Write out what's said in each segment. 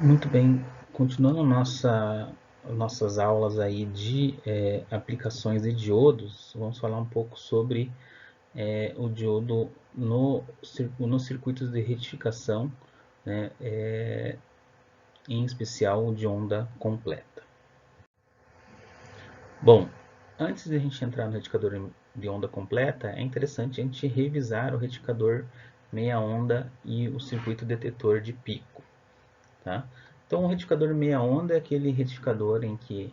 Muito bem, continuando nossas aulas aí de aplicações de diodos, vamos falar um pouco sobre o diodo nos circuitos de retificação, né, em especial o de onda completa. Bom, antes de a gente entrar no retificador de onda completa, é interessante a gente revisar o retificador meia onda e o circuito detetor de pico. Tá? Então, o retificador meia onda é aquele retificador em que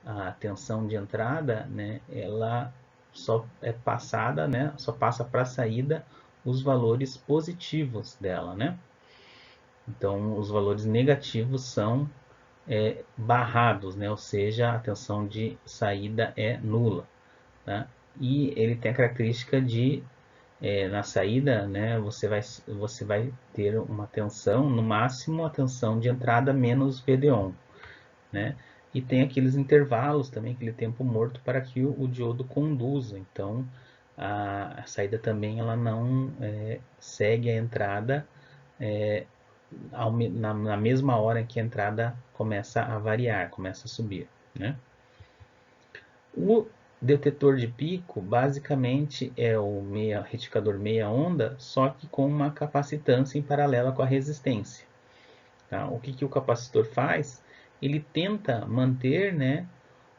a tensão de entrada, né, ela só é passada, né, só passa para a saída os valores positivos dela, né? Então, os valores negativos são barrados, né? Ou seja, a tensão de saída é nula, tá? E ele tem a característica de na saída, né, você vai ter uma tensão, no máximo a tensão de entrada menos VD1, né? E tem aqueles intervalos também, aquele tempo morto para que o diodo conduza. Então, a saída também ela não segue a entrada é, na mesma hora que a entrada começa a variar, começa a subir, né? O detetor de pico basicamente é o retificador meia onda, só que com uma capacitância em paralela com a resistência. Tá? O que o capacitor faz? Ele tenta manter, né,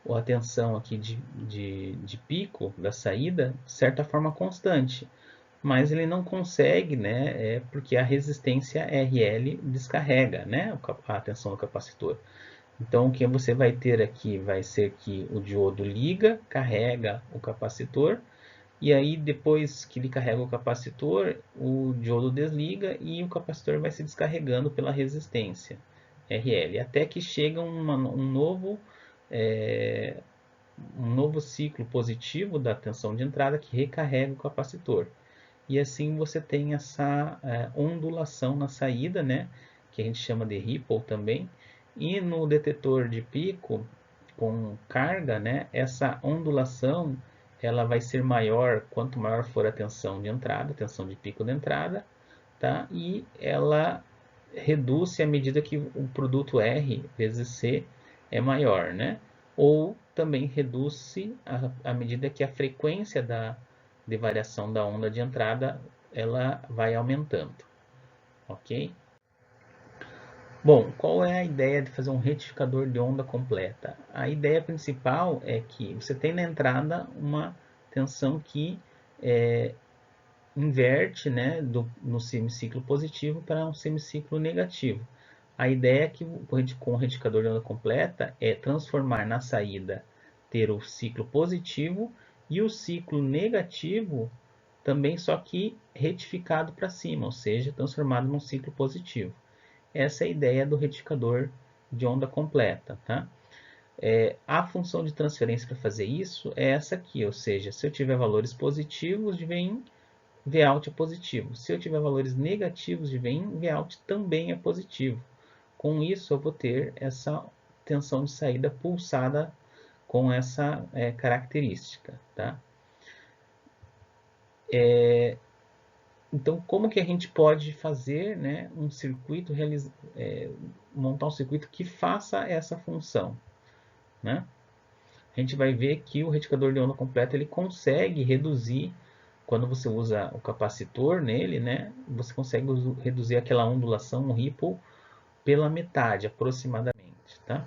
a tensão aqui de pico da saída de certa forma constante, mas ele não consegue, né, porque a resistência RL descarrega, né, a tensão do capacitor. Então, o que você vai ter aqui vai ser que o diodo liga, carrega o capacitor, e aí depois que ele carrega o capacitor, o diodo desliga e o capacitor vai se descarregando pela resistência RL, até que chega é, um novo ciclo positivo da tensão de entrada que recarrega o capacitor. E assim você tem essa ondulação na saída, né, que a gente chama de ripple também. E no detetor de pico com carga, né, essa ondulação ela vai ser maior quanto maior for a tensão de entrada, tensão de pico de entrada, tá? E ela reduz-se à medida que o produto R vezes C é maior, né? Ou também reduz-se à medida que a frequência de variação da onda de entrada ela vai aumentando, ok? Bom, qual é a ideia de fazer um retificador de onda completa? A ideia principal é que você tem na entrada uma tensão que é, inverte, né, no semiciclo positivo para um semiciclo negativo. A ideia é que com o retificador de onda completa é transformar na saída ter o ciclo positivo e o ciclo negativo também, só que retificado para cima, ou seja, transformado num ciclo positivo. Essa é a ideia do retificador de onda completa, tá? A função de transferência para fazer isso é essa aqui, ou seja, se eu tiver valores positivos de Vin, Vout é positivo. Se eu tiver valores negativos de Vin, Vout também é positivo. Com isso, eu vou ter essa tensão de saída pulsada com essa característica, tá? Então, como que a gente pode fazer, né, um circuito, montar um circuito que faça essa função, né? A gente vai ver que o retificador de onda completa ele consegue reduzir, quando você usa o capacitor nele, né, você consegue reduzir aquela ondulação, um ripple, pela metade aproximadamente, tá?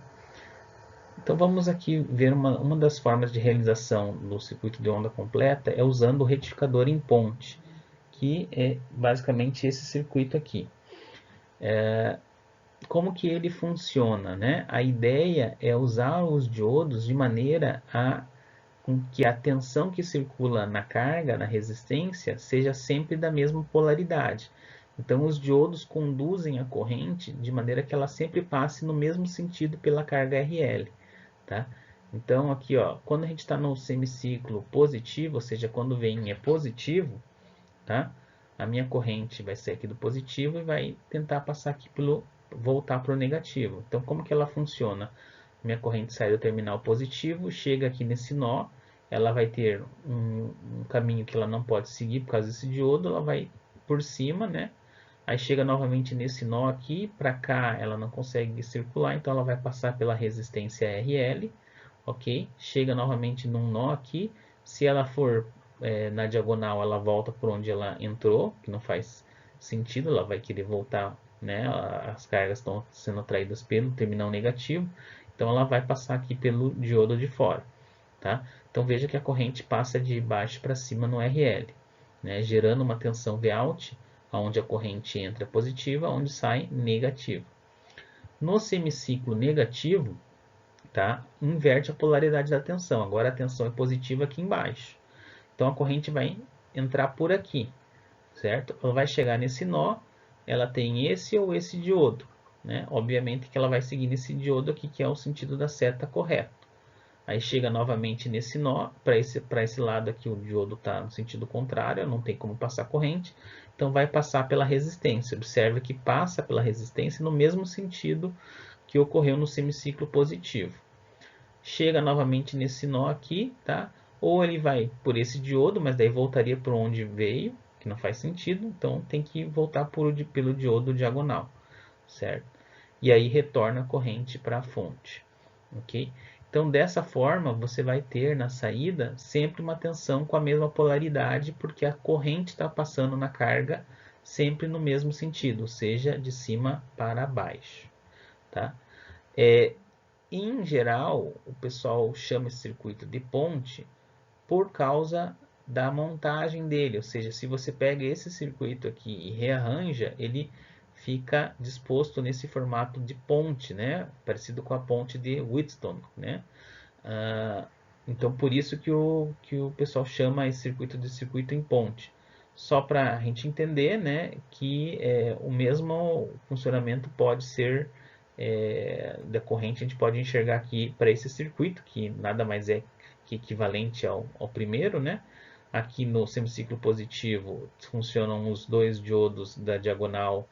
Então vamos aqui ver uma das formas de realização do circuito de onda completa é usando o retificador em ponte, que é basicamente esse circuito aqui. Como que ele funciona, né? A ideia é usar os diodos de maneira a com que a tensão que circula na carga, na resistência, seja sempre da mesma polaridade. Então, os diodos conduzem a corrente de maneira que ela sempre passe no mesmo sentido pela carga RL. Tá? Então, aqui, ó, quando a gente está no semiciclo positivo, ou seja, quando vem é positivo, tá? A minha corrente vai sair aqui do positivo e vai tentar passar aqui voltar para o negativo. Então, como que ela funciona? Minha corrente sai do terminal positivo, chega aqui nesse nó, ela vai ter um caminho que ela não pode seguir por causa desse diodo, ela vai por cima, né? Aí chega novamente nesse nó aqui, para cá ela não consegue circular, então ela vai passar pela resistência RL, ok? Chega novamente num nó aqui, se ela for na diagonal, ela volta por onde ela entrou, que não faz sentido, ela vai querer voltar, né? As cargas estão sendo atraídas pelo terminal negativo, então ela vai passar aqui pelo diodo de fora, tá? Então veja que a corrente passa de baixo para cima no RL, né? Gerando uma tensão Vout, onde a corrente entra positiva, onde sai negativa. No semiciclo negativo, tá? Inverte a polaridade da tensão. Agora a tensão é positiva aqui embaixo. Então a corrente vai entrar por aqui, certo? Ela vai chegar nesse nó, ela tem esse ou esse diodo, né? Obviamente que ela vai seguir nesse diodo aqui, que é o sentido da seta correto. Aí chega novamente nesse nó, para esse lado aqui o diodo está no sentido contrário, não tem como passar corrente, então vai passar pela resistência. Observe que passa pela resistência no mesmo sentido que ocorreu no semiciclo positivo. Chega novamente nesse nó aqui, tá? Ou ele vai por esse diodo, mas daí voltaria por onde veio, que não faz sentido, então tem que voltar pelo diodo diagonal, certo? E aí retorna a corrente para a fonte, ok? Então, dessa forma, você vai ter na saída sempre uma tensão com a mesma polaridade, porque a corrente está passando na carga sempre no mesmo sentido, ou seja, de cima para baixo, tá? Em geral, o pessoal chama esse circuito de ponte por causa da montagem dele, ou seja, se você pega esse circuito aqui e rearranja, ele fica disposto nesse formato de ponte, né? Parecido com a ponte de Wheatstone, né? Então, por isso que o pessoal chama esse circuito de circuito em ponte. Só para a gente entender, né, que o mesmo funcionamento pode ser decorrente, a gente pode enxergar aqui para esse circuito, que nada mais é que equivalente ao primeiro, né? Aqui no semiciclo positivo funcionam os dois diodos da diagonal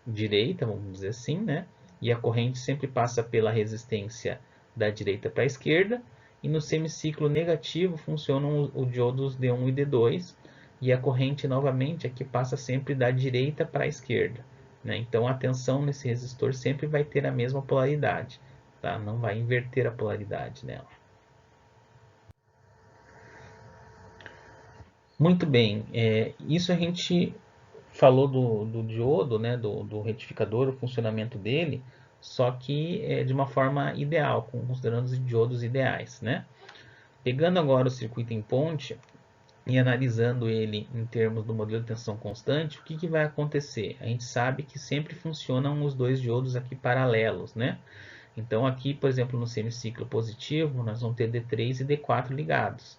direita, vamos dizer assim, né? E a corrente sempre passa pela resistência da direita para a esquerda. E no semiciclo negativo funcionam os diodos D1 e D2. E a corrente, novamente, aqui passa sempre da direita para a esquerda, né? Então a tensão nesse resistor sempre vai ter a mesma polaridade, tá? Não vai inverter a polaridade nela. Muito bem, isso a gente falou do diodo, né, do retificador, o funcionamento dele, só que de uma forma ideal, considerando os diodos ideais, né? Pegando agora o circuito em ponte e analisando ele em termos do modelo de tensão constante, o que vai acontecer? A gente sabe que sempre funcionam os dois diodos aqui paralelos, né? Então aqui, por exemplo, no semiciclo positivo, nós vamos ter D3 e D4 ligados.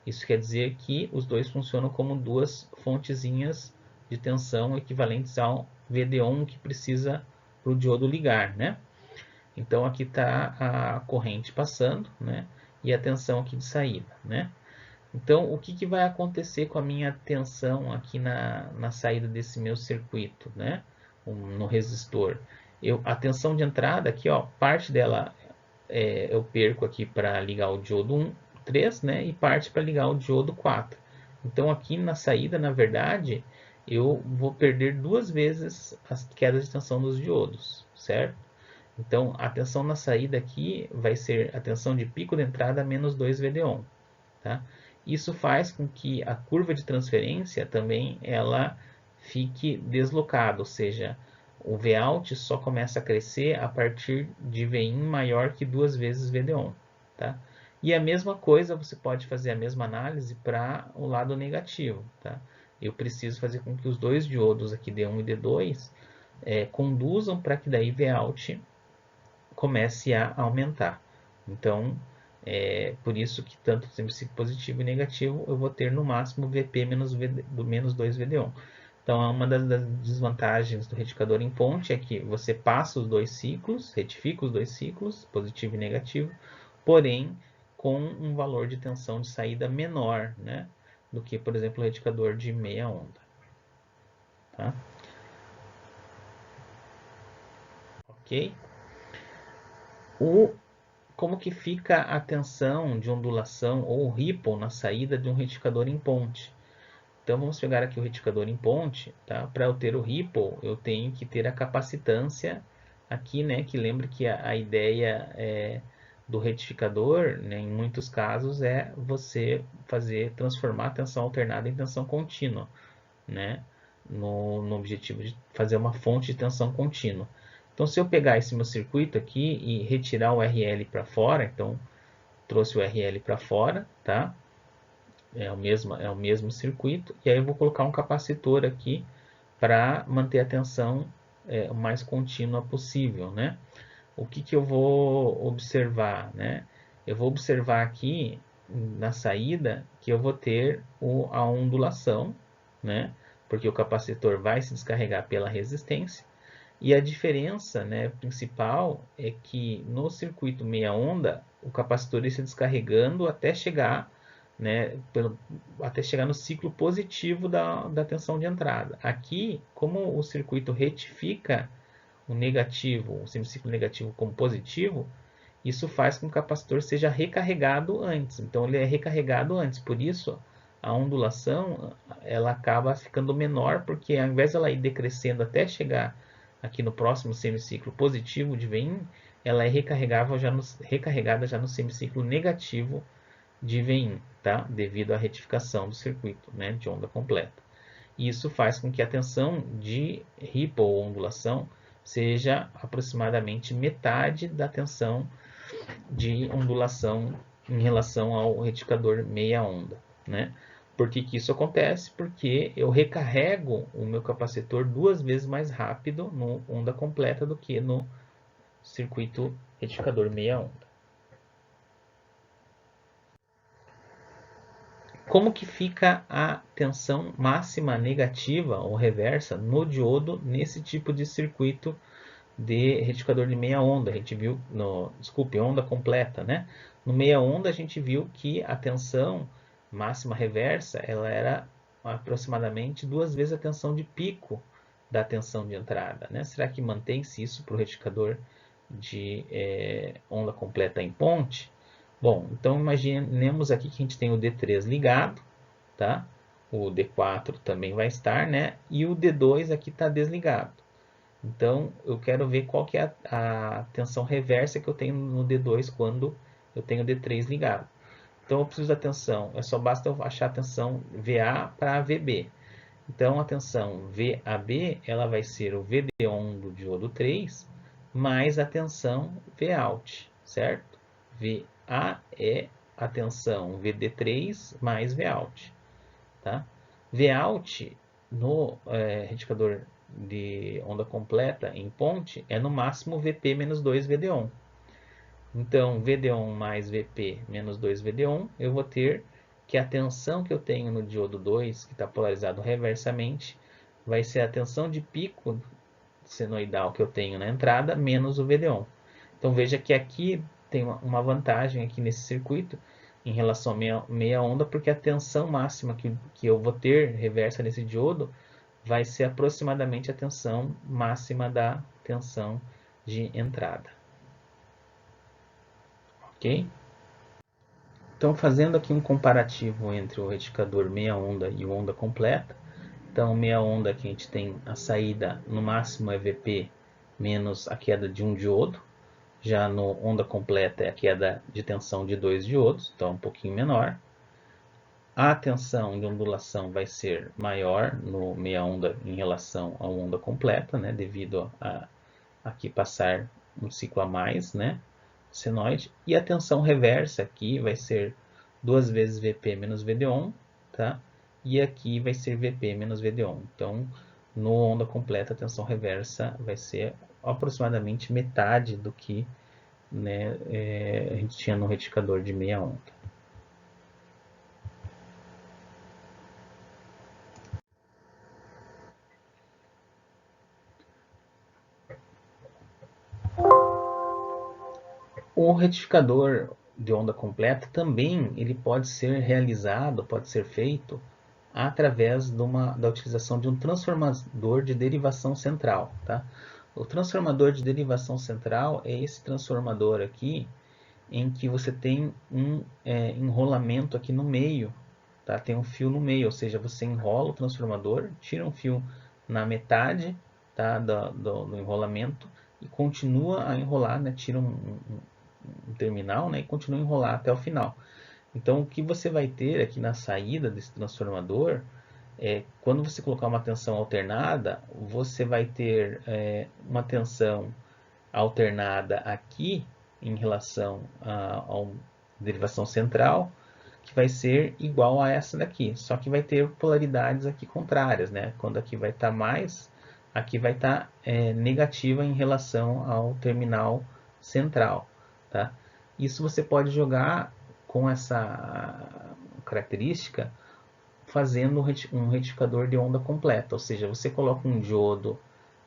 Isso quer dizer que os dois funcionam como duas fontezinhas de tensão equivalentes ao VD1 que precisa para o diodo ligar, né? Então aqui está a corrente passando, né? E a tensão aqui de saída, né? Então o que vai acontecer com a minha tensão aqui na saída desse meu circuito, né? No resistor? A tensão de entrada aqui, ó, parte dela eu perco aqui para ligar o diodo 1, 3, né? E parte para ligar o diodo 4. Então aqui na saída, na verdade, eu vou perder duas vezes as quedas de tensão dos diodos, certo? Então a tensão na saída aqui vai ser a tensão de pico de entrada menos 2 VD1, tá? Isso faz com que a curva de transferência também ela fique deslocada, ou seja, o Vout só começa a crescer a partir de Vin maior que 2 vezes VD1, tá? E a mesma coisa, você pode fazer a mesma análise para o lado negativo, tá? Eu preciso fazer com que os dois diodos aqui, D1 e D2, conduzam para que daí Vout comece a aumentar. Então, por isso que tanto semiciclo positivo e negativo eu vou ter no máximo Vp menos 2 VD1. Então, uma das desvantagens do retificador em ponte é que você passa os dois ciclos, retifica os dois ciclos, positivo e negativo, porém com um valor de tensão de saída menor, né, do que, por exemplo, o retificador de meia onda. Tá? Ok? Como que fica a tensão de ondulação ou ripple na saída de um retificador em ponte? Então vamos pegar aqui o retificador em ponte, tá? Para eu ter o ripple, eu tenho que ter a capacitância aqui, né? Que lembre que a ideia do retificador, né, em muitos casos, é você transformar a tensão alternada em tensão contínua, né? No objetivo de fazer uma fonte de tensão contínua. Então, se eu pegar esse meu circuito aqui e retirar o RL para fora, então trouxe o RL para fora, tá? É o mesmo circuito. E aí eu vou colocar um capacitor aqui para manter a tensão o mais contínua possível, né? O que eu vou observar, né? Eu vou observar aqui na saída que eu vou ter a ondulação, né? Porque o capacitor vai se descarregar pela resistência. E a diferença, né, principal é que no circuito meia onda, o capacitor está descarregando até chegar, né, até chegar no ciclo positivo da tensão de entrada. Aqui, como o circuito retifica o negativo, o semiciclo negativo como positivo, isso faz com que o capacitor seja recarregado antes. Então ele é recarregado antes, por isso a ondulação ela acaba ficando menor, porque ao invés de ela ir decrescendo até chegar aqui no próximo semiciclo positivo de Vin, ela é recarregada já no semiciclo negativo de Vin, tá? Devido à retificação do circuito, né, de onda completa. E isso faz com que a tensão de ripple ou ondulação seja aproximadamente metade da tensão de ondulação em relação ao retificador meia onda, né? Por que isso acontece? Porque eu recarrego o meu capacitor 2 vezes mais rápido no onda completa do que no circuito retificador meia onda. Como que fica a tensão máxima negativa ou reversa no diodo nesse tipo de circuito de retificador de meia onda? A gente viu, onda completa, né? No meia onda a gente viu que a tensão máxima reversa ela era aproximadamente 2 vezes a tensão de pico da tensão de entrada, né? Será que mantém-se isso para o retificador de onda completa em ponte? Bom, então imaginemos aqui que a gente tem o D3 ligado, tá? O D4 também vai estar, né? E o D2 aqui está desligado. Então, eu quero ver qual que é a tensão reversa que eu tenho no D2 quando eu tenho o D3 ligado. Então, eu preciso da tensão, só basta eu achar a tensão VA para VB. Então, a tensão VAB, ela vai ser o VD1 do diodo 3 mais a tensão Vout, certo? VA é a tensão VD3 mais Vout, tá? Vout no retificador de onda completa em ponte é no máximo Vp menos 2 VD1. Então, VD1 mais Vp menos 2 VD1, eu vou ter que a tensão que eu tenho no diodo 2, que está polarizado reversamente, vai ser a tensão de pico senoidal que eu tenho na entrada, menos o VD1. Então, veja que aqui tem uma vantagem aqui nesse circuito, em relação à meia onda, porque a tensão máxima que eu vou ter reversa nesse diodo vai ser aproximadamente a tensão máxima da tensão de entrada. Ok? Então, fazendo aqui um comparativo entre o retificador meia onda e o onda completa. Então, meia onda aqui a gente tem a saída no máximo é Vp menos a queda de um diodo. Já no onda completa é a queda de tensão de 2 diodos, então um pouquinho menor. A tensão de ondulação vai ser maior no meia onda em relação à onda completa, né, devido a aqui passar um ciclo a mais, né, senoide. E a tensão reversa aqui vai ser 2 vezes Vp menos VD1, tá? E aqui vai ser Vp menos VD1. Então, no onda completa, a tensão reversa vai ser aproximadamente metade do que, né, a gente tinha no retificador de meia onda. O retificador de onda completa também ele pode ser realizado, pode ser feito através da utilização de um transformador de derivação central, tá? O transformador de derivação central é esse transformador aqui em que você tem um enrolamento aqui no meio, tá? Tem um fio no meio, ou seja, você enrola o transformador, tira um fio na metade, tá? do enrolamento e continua a enrolar, né? Tira um terminal, né? E continua a enrolar até o final. Então, o que você vai ter aqui na saída desse transformador quando você colocar uma tensão alternada, você vai ter uma tensão alternada aqui em relação à derivação central, que vai ser igual a essa daqui, só que vai ter polaridades aqui contrárias, né? Quando aqui vai estar mais, aqui vai estar negativa em relação ao terminal central, tá? Isso você pode jogar com essa característica fazendo um retificador de onda completa, ou seja, você coloca um diodo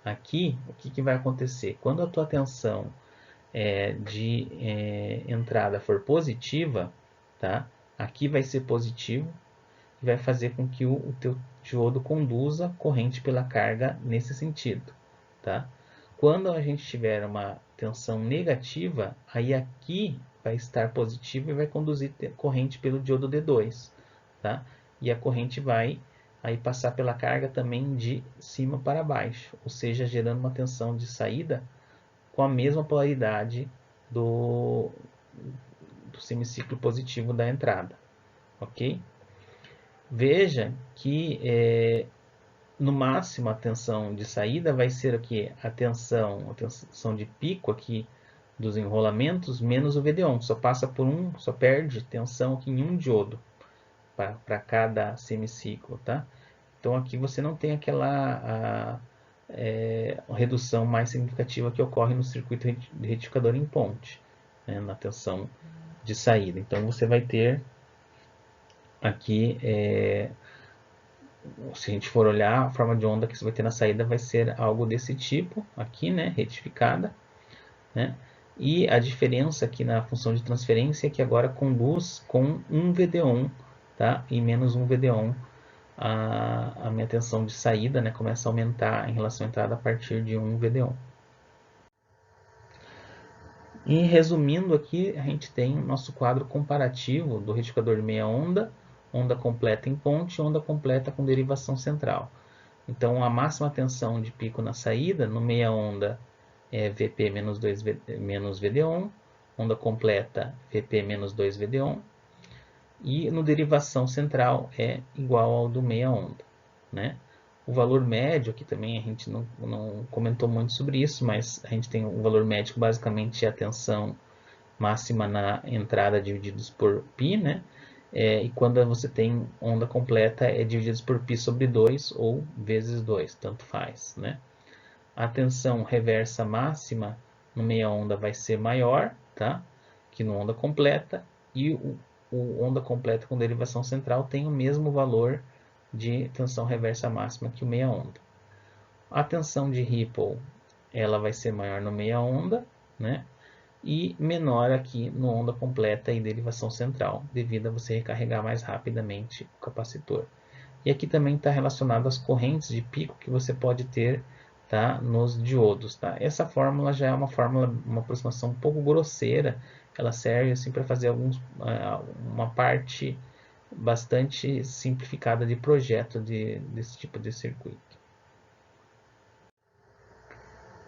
aqui, o que, que vai acontecer? Quando a tua tensão de entrada for positiva, tá? Aqui vai ser positivo e vai fazer com que o teu diodo conduza corrente pela carga nesse sentido, tá? Quando a gente tiver uma tensão negativa, aí aqui vai estar positivo e vai conduzir corrente pelo diodo D2, tá? E a corrente vai aí passar pela carga também de cima para baixo, ou seja, gerando uma tensão de saída com a mesma polaridade do semiciclo positivo da entrada, ok? Veja que no máximo a tensão de saída vai ser aqui a tensão de pico aqui dos enrolamentos menos o VD1, só passa por só perde tensão aqui em um diodo para cada semiciclo, tá? Então aqui você não tem aquela redução mais significativa que ocorre no circuito de retificador em ponte, né, na tensão de saída. Então você vai ter aqui, se a gente for olhar, a forma de onda que você vai ter na saída vai ser algo desse tipo, aqui, né, retificada, né? E a diferença aqui na função de transferência é que agora conduz com um VD1, tá? E menos um VD1 a minha tensão de saída, né, começa a aumentar em relação à entrada a partir de 1 VD1. E resumindo aqui, a gente tem o nosso quadro comparativo do retificador de meia onda, onda completa em ponte, onda completa com derivação central. Então, a máxima tensão de pico na saída, no meia onda, é Vp menos 2 menos VD1, onda completa Vp menos 2 VD1, e no derivação central é igual ao do meia onda, né? O valor médio, aqui também a gente não comentou muito sobre isso, mas a gente tem o valor médio, basicamente a tensão máxima na entrada divididos por π, né? E quando você tem onda completa é divididos por π sobre 2 ou vezes 2, tanto faz, né? A tensão reversa máxima no meia onda vai ser maior, tá? Que no onda completa, e o onda completa com derivação central tem o mesmo valor de tensão reversa máxima que o meia onda. A tensão de Ripple ela vai ser maior no meia onda, né? E menor aqui no onda completa e derivação central, devido a você recarregar mais rapidamente o capacitor. E aqui também está relacionado às correntes de pico que você pode ter, tá, nos diodos. Tá? Essa fórmula já é uma aproximação um pouco grosseira, ela serve assim, para fazer uma parte bastante simplificada de projeto desse tipo de circuito.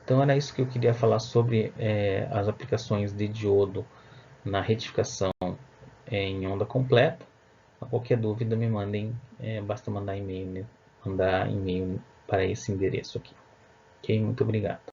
Então era isso que eu queria falar sobre as aplicações de diodo na retificação em onda completa. Qualquer dúvida me mandem, basta mandar e-mail para esse endereço aqui. Ok? Muito obrigado.